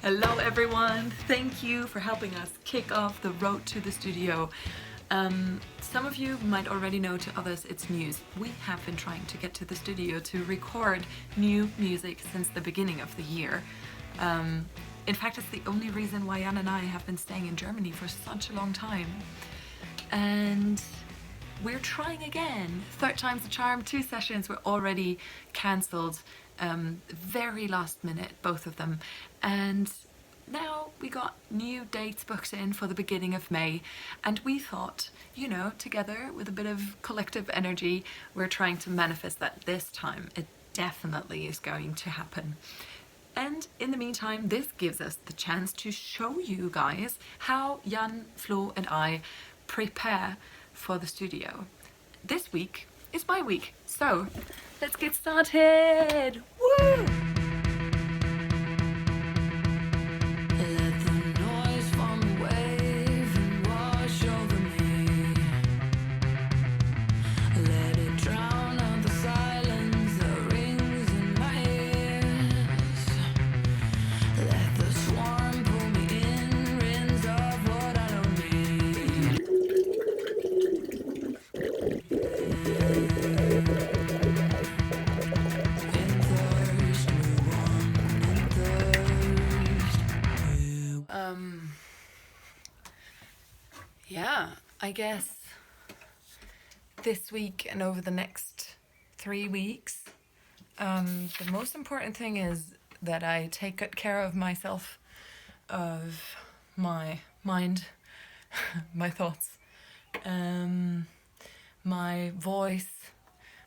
Hello everyone, thank you for helping us kick off the road to the studio. Some of you might already know, to others it's news. We have been trying to get to the studio to record new music since the beginning of the year. In fact, it's the only reason why Jan and I have been staying in Germany for such a long time. And we're trying again. Third time's the charm. 2 sessions were already cancelled. Very last minute, both of them. And now we got new dates booked in for the beginning of May. And we thought, you know, together with a bit of collective energy, we're trying to manifest that this time it definitely is going to happen. And in the meantime, this gives us the chance to show you guys how Jan, Flo and I prepare for the studio. This week is my week, so let's get started! Woo! Yeah, I guess this week and over the next 3 weeks, the most important thing is that I take good care of myself, of my mind, my thoughts, my voice,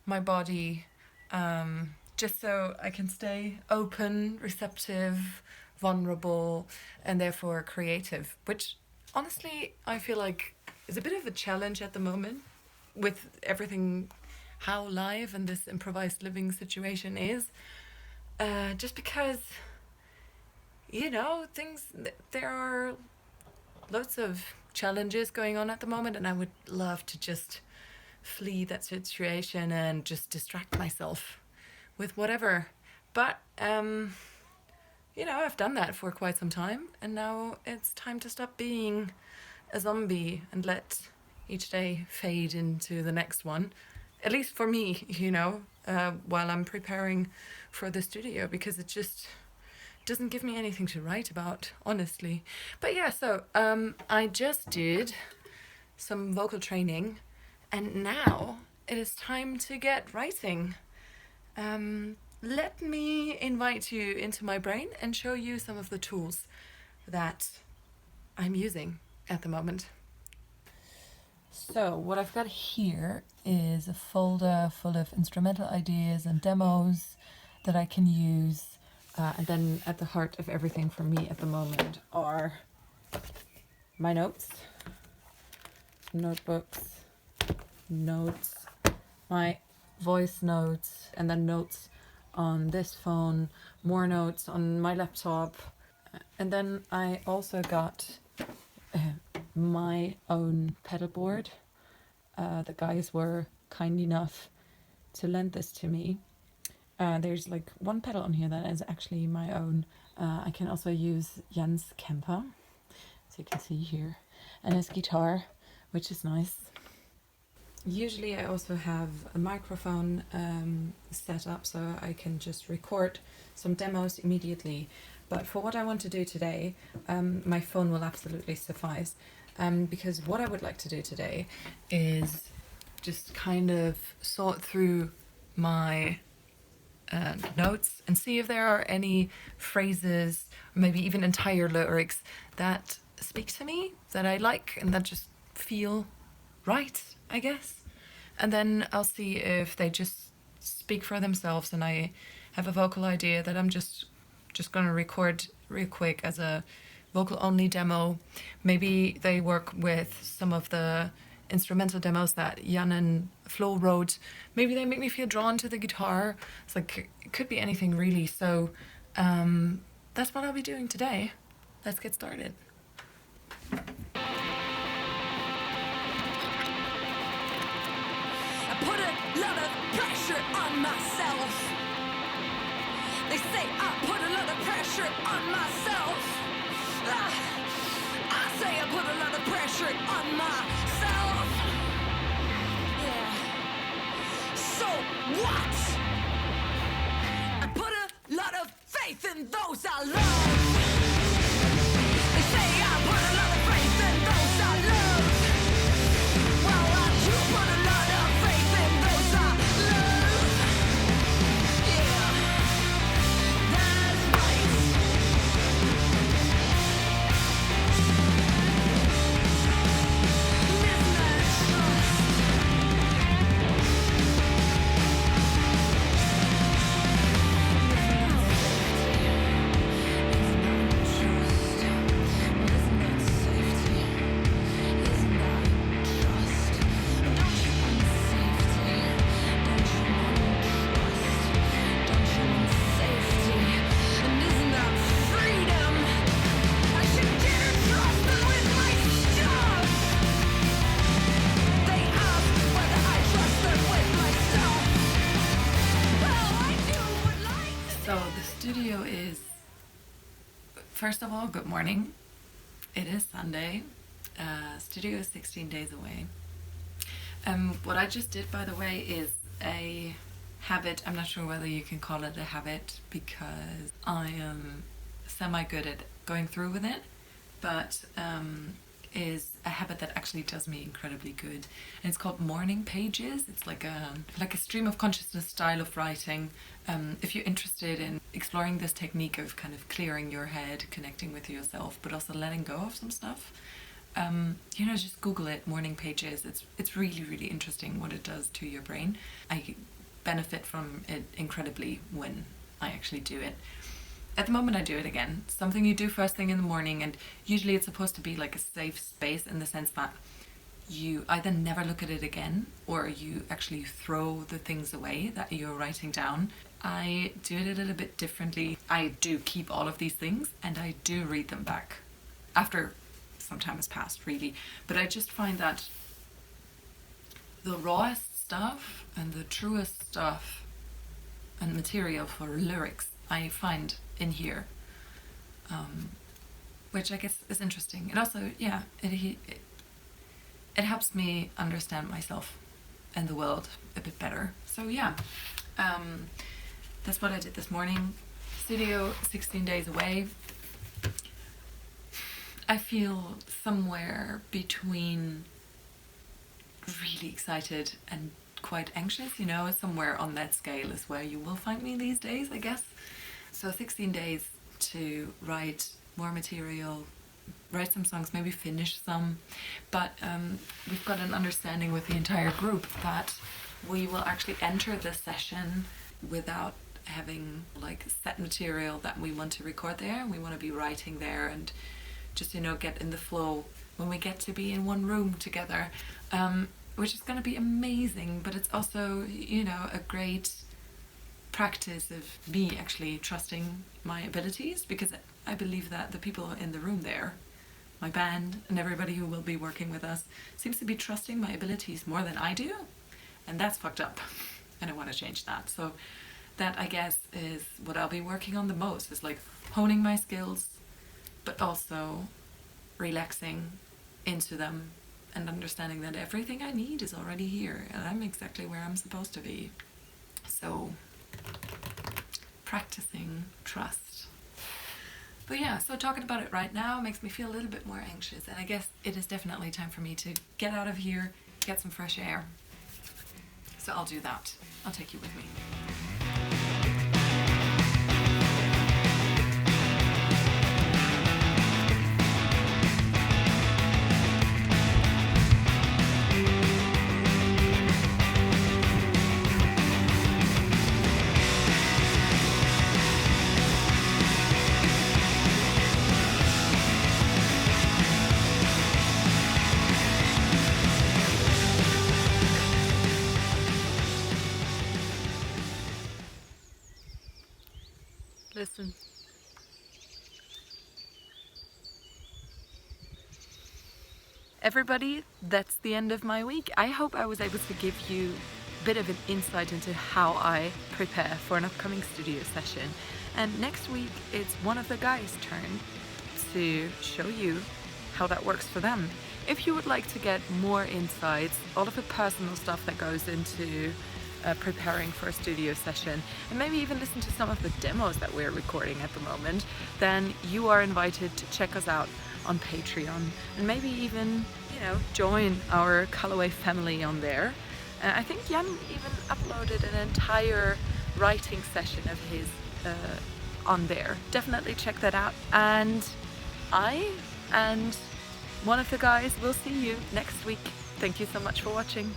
my body, just so I can stay open, receptive, vulnerable, and therefore creative, which honestly, I feel like it's a bit of a challenge at the moment with everything, how live and this improvised living situation is. Just because, you know, there are lots of challenges going on at the moment, and I would love to just flee that situation and just distract myself with whatever. But, you know, I've done that for quite some time, and now it's time to stop being a zombie and let each day fade into the next one. At least for me, you know, while I'm preparing for the studio, because it just doesn't give me anything to write about, honestly. But yeah, so I just did some vocal training, and now it is time to get writing. Let me invite you into my brain and show you some of the tools that I'm using at the moment. So what I've got here is a folder full of instrumental ideas and demos that I can use. And then at the heart of everything for me at the moment are my notes, notebooks, notes, my voice notes, and then notes on this phone, more notes on my laptop. And then I also got my own pedal board. The guys were kind enough to lend this to me. There's like one pedal on here that is actually my own. I can also use Jan's Kemper, as you can see here, and his guitar, which is nice. Usually I also have a microphone set up so I can just record some demos immediately. But for what I want to do today, my phone will absolutely suffice. Because what I would like to do today is just kind of sort through my notes and see if there are any phrases, or maybe even entire lyrics that speak to me, that I like and that just feel right, I guess. And then I'll see if they just speak for themselves and I have a vocal idea that I'm just going to record real quick as a vocal only demo. Maybe they work with some of the instrumental demos that Jan and Flo wrote. Maybe they make me feel drawn to the guitar. It's like, it could be anything really. So that's what I'll be doing today. Let's get started. I put a lot of pressure on myself. They say I put a lot of pressure on myself. I say I put a lot of pressure on myself. Yeah. So what? I put a lot of faith in those I love. They say I put a lot of faith in those I love. Well, I do put a lot of faith in those I love. Yeah, that's right. Business trust. So the studio is, first of all, good morning. It is Sunday. Studio is 16 days away. What I just did, by the way, is a habit. I'm not sure whether you can call it a habit because I am semi-good at going through with it, but is a habit that actually does me incredibly good. And it's called morning pages. It's like a stream of consciousness style of writing. If you're interested in exploring this technique of kind of clearing your head, connecting with yourself, but also letting go of some stuff, just Google it, morning pages. It's really, really interesting what it does to your brain. I benefit from it incredibly when I actually do it. At the moment I do it again. Something you do first thing in the morning, and usually it's supposed to be like a safe space in the sense that you either never look at it again or you actually throw the things away that you're writing down. I do it a little bit differently. I do keep all of these things and I do read them back after some time has passed, really. But I just find that the rawest stuff and the truest stuff and material for lyrics I find in here, which I guess is interesting. It also, it helps me understand myself and the world a bit better. So yeah, that's what I did this morning. Studio 16 days away. I feel somewhere between really excited and quite anxious, somewhere on that scale is where you will find me these days, I guess. So 16 days to write more material, write some songs, maybe finish some, but we've got an understanding with the entire group that we will actually enter this session without having like set material that we want to record there. We want to be writing there and just get in the flow when we get to be in one room together, which is going to be amazing. But it's also a great practice of me actually trusting my abilities, because I believe that the people in the room there, my band and everybody who will be working with us, seems to be trusting my abilities more than I do, and that's fucked up and I want to change that. So that, I guess, is what I'll be working on the most, is like honing my skills but also relaxing into them and understanding that everything I need is already here and I'm exactly where I'm supposed to be. So practicing trust. But yeah, so talking about it right now makes me feel a little bit more anxious, and I guess it is definitely time for me to get out of here, get some fresh air. So I'll do that. I'll take you with me. Listen. Everybody, that's the end of my week. I hope I was able to give you bit of an insight into how I prepare for an upcoming studio session. And next week it's one of the guys' turn to show you how that works for them. If you would like to get more insights, all of the personal stuff that goes into preparing for a studio session, and maybe even listen to some of the demos that we're recording at the moment, then you are invited to check us out on Patreon, and maybe even, you know, join our COLORWAVE family on there. I think Jan even uploaded an entire writing session of his on there. Definitely check that out. And I and one of the guys will see you next week. Thank you so much for watching.